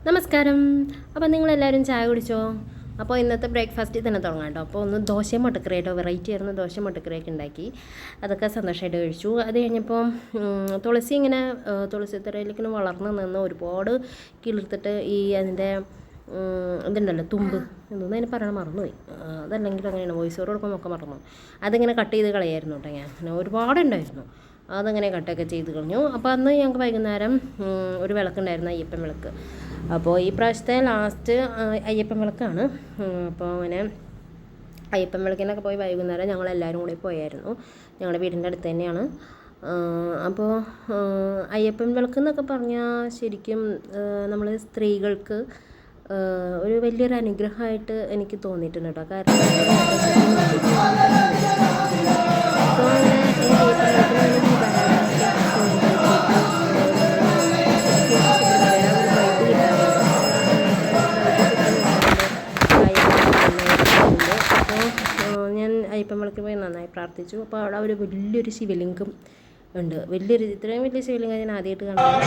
നമസ്കാരം. അപ്പോൾ നിങ്ങളെല്ലാവരും ചായ കുടിച്ചോ? അപ്പോൾ ഇന്നത്തെ ബ്രേക്ക്ഫാസ്റ്റിൽ തന്നെ തുടങ്ങാം കേട്ടോ. അപ്പോൾ ഒന്ന് ദോശയും മുട്ടക്കറിയായിട്ടോ, വെറൈറ്റി ആയിരുന്നു. ദോശയും മുട്ടക്കറിയൊക്കെ ഉണ്ടാക്കി, അതൊക്കെ സന്തോഷമായിട്ട് കഴിച്ചു. അത് കഴിഞ്ഞപ്പോൾ തുളസി ഇങ്ങനെ തുളസിത്തറയിലേക്ക് വളർന്ന് നിന്ന് ഒരുപാട് കിളിർത്തിട്ട് ഈ അതിൻ്റെ ഇതുണ്ടല്ലോ തുമ്പ്, എന്തോന്നും അതിന് പറയണ മറന്നുപോയി. അതല്ലെങ്കിലും അങ്ങനെയാണ്, വോയിസ് ഓവർ കൊടുക്കുമ്പോൾ ഒക്കെ മറന്നു. അതിങ്ങനെ കട്ട് ചെയ്ത് കളയായിരുന്നു കേട്ടോ. ഞാൻ അങ്ങനെ ഒരുപാടുണ്ടായിരുന്നു, അതങ്ങനെ കട്ടൊക്കെ ചെയ്ത് കളഞ്ഞു. അപ്പോൾ അന്ന് ഞങ്ങൾക്ക് വൈകുന്നേരം ഒരു വിളക്കുണ്ടായിരുന്നു, അയ്യപ്പൻ വിളക്ക്. അപ്പോൾ ഈ പ്രാവശ്യത്തെ ലാസ്റ്റ് അയ്യപ്പൻ വിളക്കാണ്. അപ്പോൾ അങ്ങനെ അയ്യപ്പൻ വിളക്കിനൊക്കെ പോയി വൈകുന്നേരം ഞങ്ങളെല്ലാവരും കൂടി പോയായിരുന്നു. ഞങ്ങളുടെ വീടിൻ്റെ അടുത്ത് തന്നെയാണ്. അപ്പോൾ അയ്യപ്പൻ വിളക്ക് എന്നൊക്കെ പറഞ്ഞാൽ ശരിക്കും നമ്മൾ സ്ത്രീകൾക്ക് ഒരു വലിയൊരു അനുഗ്രഹമായിട്ട് എനിക്ക് തോന്നിയിട്ടുണ്ട് കേട്ടോ. കാരണം അപ്പോൾ അങ്ങനെ ഞാൻ അയ്യപ്പൻ വിളക്കിൽ പോയി നന്നായി പ്രാർത്ഥിച്ചു. അപ്പോൾ അവിടെ ഒരു വലിയൊരു ശിവലിംഗം ഉണ്ട്. ഇത്രയും വലിയ ശിവലിംഗം ഞാൻ ആദ്യമായിട്ട് കാണുന്നത്.